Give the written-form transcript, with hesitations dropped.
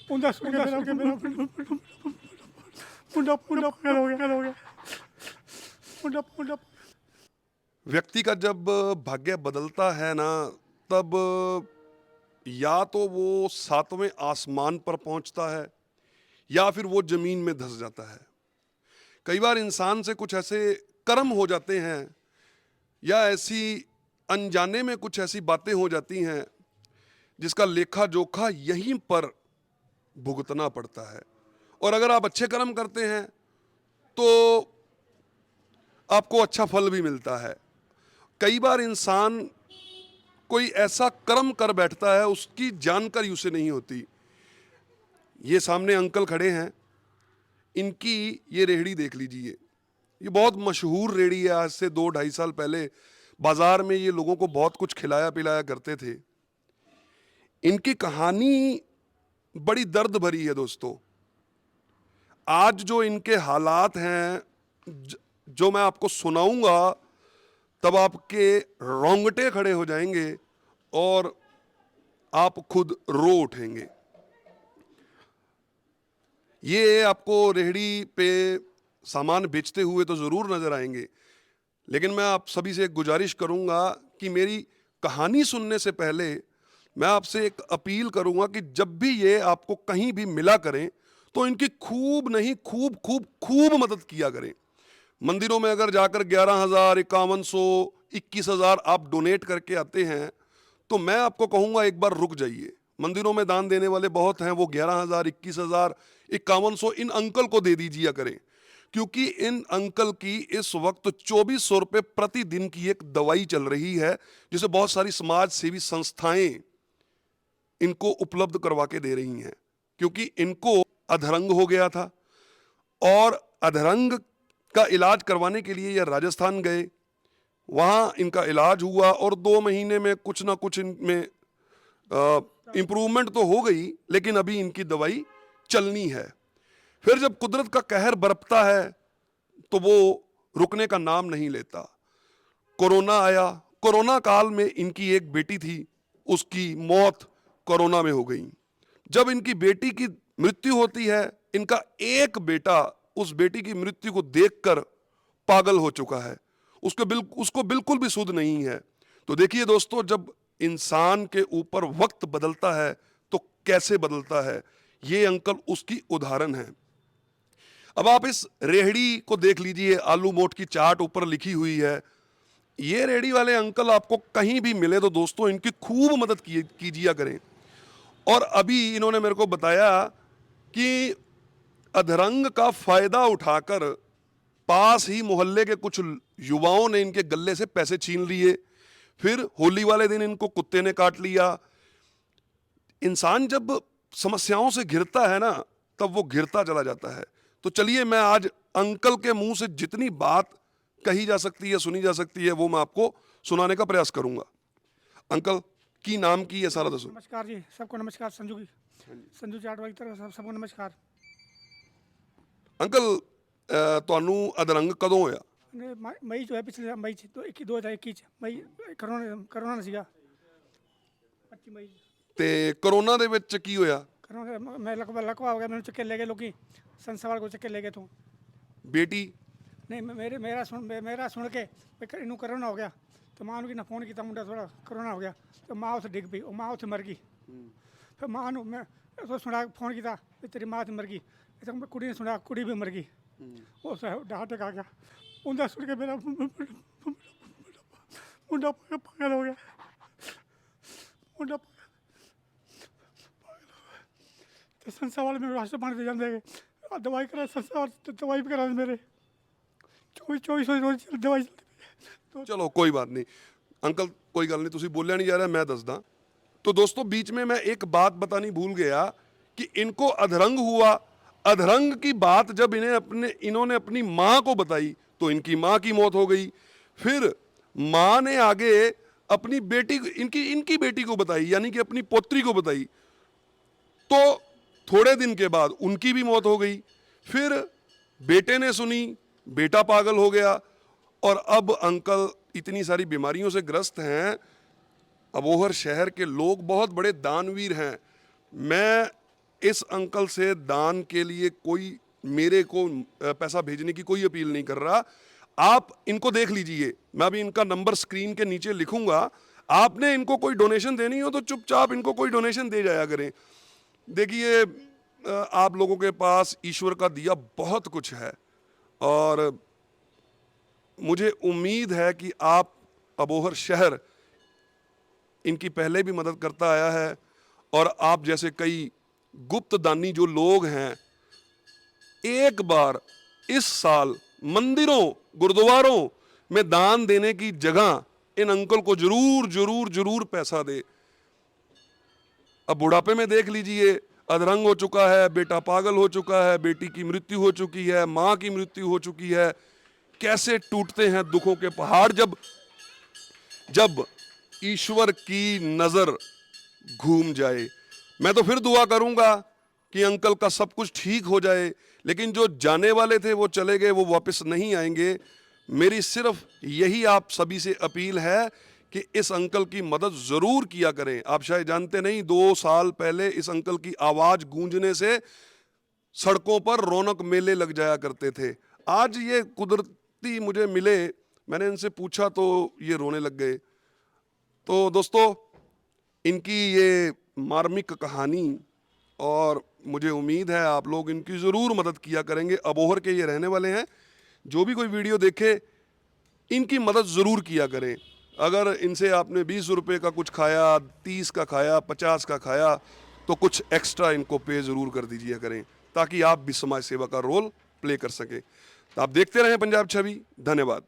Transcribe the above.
उनका सुन के मेरा मुंडा मुंडा पागल हो गया मुंडा मुंडा। व्यक्ति का जब भाग्य बदलता है ना, तब या तो वो सातवें आसमान पर पहुंचता है या फिर वो जमीन में धंस जाता है। कई बार इंसान से कुछ ऐसे कर्म हो जाते हैं या ऐसी अनजाने में कुछ ऐसी बातें हो जाती हैं जिसका लेखा जोखा यहीं पर भुगतना पड़ता है। और अगर आप अच्छे कर्म करते हैं तो आपको अच्छा फल भी मिलता है। कई बार इंसान कोई ऐसा कर्म कर बैठता है उसकी जानकारी उसे नहीं होती। ये सामने अंकल खड़े हैं, इनकी ये रेहड़ी देख लीजिए। ये बहुत मशहूर रेहड़ी है। आज से 2-2.5 साल पहले बाजार में ये लोगों को बहुत कुछ खिलाया पिलाया करते थे। इनकी कहानी बड़ी दर्द भरी है दोस्तों। आज जो इनके हालात हैं, जो मैं आपको सुनाऊंगा, तब आपके रोंगटे खड़े हो जाएंगे और आप खुद रो उठेंगे। ये आपको रेहड़ी पे सामान बेचते हुए तो ज़रूर नज़र आएंगे, लेकिन मैं आप सभी से एक गुजारिश करूंगा कि मेरी कहानी सुनने से पहले मैं आपसे एक अपील करूंगा कि जब भी ये आपको कहीं भी मिला करें तो इनकी खूब नहीं खूब खूब खूब मदद किया करें। मंदिरों में अगर जाकर 11,000, 5100, 21,000 आप डोनेट करके आते हैं तो मैं आपको कहूंगा एक बार रुक जाइए। मंदिरों में दान देने वाले बहुत हैं, वो 11,000, 21,000, 5100 इन अंकल को दे दीजिए करें, क्योंकि इन अंकल की इस वक्त 2400 रुपये प्रतिदिन की एक दवाई चल रही है जिसे बहुत सारी समाज सेवी संस्थाएं इनको उपलब्ध करवा के दे रही हैं, क्योंकि इनको अधरंग हो गया था और अधरंग का इलाज करवाने के लिए ये राजस्थान गए। वहाँ इनका इलाज हुआ और 2 महीने में कुछ ना कुछ इनमें इम्प्रूवमेंट तो हो गई, लेकिन अभी इनकी दवाई चलनी है। फिर जब कुदरत का कहर बरपता है तो वो रुकने का नाम नहीं लेता। कोरोना आया। कोरोना काल में इनकी एक बेटी थी, उसकी मौत कोरोना में हो गई। जब इनकी बेटी की मृत्यु होती है, इनका एक बेटा उस बेटी की मृत्यु को देखकर पागल हो चुका है। उसको बिल्कुल भी सुध नहीं है। तो देखिए दोस्तों, जब इंसान के ऊपर वक्त बदलता है तो कैसे बदलता है, ये अंकल उसकी उदाहरण है। अब आप इस रेहड़ी को देख लीजिए, आलू मोट की चाट ऊपर लिखी हुई है। ये रेहड़ी वाले अंकल आपको कहीं भी मिले तो दोस्तों इनकी खूब मदद कीजिए करें। और अभी इन्होंने मेरे को बताया कि अधरंग का फायदा उठाकर पास ही मोहल्ले के कुछ युवाओं ने इनके गले से पैसे छीन लिए। फिर होली वाले दिन इनको कुत्ते ने काट लिया। इंसान जब समस्याओं से घिरता है ना, तब वो घिरता चला जाता है। तो चलिए, मैं आज अंकल के मुंह से जितनी बात कही जा सकती है, सुनी जा सकती है, वो मैं आपको सुनाने का प्रयास करूंगा। अंकल की नाम की ये सारा दसो। नमस्कार जी, सबको नमस्कार। संजू की संजू चाटवाल की तरफ सबको नमस्कार। अंकल ਤੁਹਾਨੂੰ ਅਧਰੰਗ ਕਦੋਂ ਹੋਇਆ? मई जो है पिछले मई 2021 मई करोना ਸੀਗਾ 25 मई। ਤੇ ਕਰੋਨਾ ਦੇ ਵਿੱਚ ਕੀ ਹੋਇਆ? करोना मैं लकवा हो गया, मैंने चक्के ले गए लोग, संसार को चक्के ले गए तू। बेटी? नहीं मेरा सुन के इनू करोना हो गया तो मां की ना फोन किया, मुंडा थोड़ा करोना हो गया तो मां उसे डिग पई, मां उसे मर गई। फिर मां मैं सुना फोन किया तेरी मां मर गई, कुड़ी ने सुना कुड़ी भी मर गई। उस हार्ट अटैक आ गया। उनका सुन के मेरा मुंडा पागल हो गया मुंडा तो संसार वाले मेरे रास्ते पानी दे जाते दवाई करा, संसार दवाई भी करा मेरे 24 रोज दवाई चलती। चलो कोई बात नहीं अंकल, कोई गल नहीं, तुसी बोलिया नहीं जा रहा, मैं दसदा। तो दोस्तों, बीच में मैं एक बात बतानी भूल गया कि इनको अधरंग हुआ। अधरंग की बात जब इन्होंने अपनी माँ को बताई तो इनकी माँ की मौत हो गई। फिर माँ ने आगे अपनी बेटी इनकी बेटी को बताई, यानी कि अपनी पोत्री को बताई, तो थोड़े दिन के बाद उनकी भी मौत हो गई। फिर बेटे ने सुनी, बेटा पागल हो गया और अब अंकल इतनी सारी बीमारियों से ग्रस्त हैं। अबोहर शहर के लोग बहुत बड़े दानवीर हैं। मैं इस अंकल से दान के लिए कोई मेरे को पैसा भेजने की कोई अपील नहीं कर रहा। आप इनको देख लीजिए, मैं अभी इनका नंबर स्क्रीन के नीचे लिखूंगा। आपने इनको कोई डोनेशन देनी हो तो चुपचाप इनको कोई डोनेशन दे जाया करें। देखिए, आप लोगों के पास ईश्वर का दिया बहुत कुछ है और मुझे उम्मीद है कि आप अबोहर शहर इनकी पहले भी मदद करता आया है और आप जैसे कई गुप्त दानी जो लोग हैं, एक बार इस साल मंदिरों गुरुद्वारों में दान देने की जगह इन अंकल को जरूर जरूर जरूर पैसा दे। अब बुढ़ापे में देख लीजिए, अधरंग हो चुका है, बेटा पागल हो चुका है, बेटी की मृत्यु हो चुकी है, मां की मृत्यु हो चुकी है। कैसे टूटते हैं दुखों के पहाड़ जब ईश्वर की नजर घूम जाए। मैं तो फिर दुआ करूंगा कि अंकल का सब कुछ ठीक हो जाए, लेकिन जो जाने वाले थे वो चले गए, वो वापस नहीं आएंगे। मेरी सिर्फ यही आप सभी से अपील है कि इस अंकल की मदद जरूर किया करें। आप शायद जानते नहीं, 2 साल पहले इस अंकल की आवाज गूंजने से सड़कों पर रौनक मेले लग जाया करते थे। आज ये कुदरती मुझे मिले, मैंने इनसे पूछा तो ये रोने लग गए। तो दोस्तों, इनकी ये मार्मिक कहानी, और मुझे उम्मीद है आप लोग इनकी ज़रूर मदद किया करेंगे। अबोहर के ये रहने वाले हैं। जो भी कोई वीडियो देखे इनकी मदद ज़रूर किया करें। अगर इनसे आपने 20 रुपये का कुछ खाया, 30 का खाया, 50 का खाया, तो कुछ एक्स्ट्रा इनको पे ज़रूर कर दीजिए करें, ताकि आप भी समाज सेवा का रोल प्ले कर सकें। तो आप देखते रहें पंजाब छवि। धन्यवाद।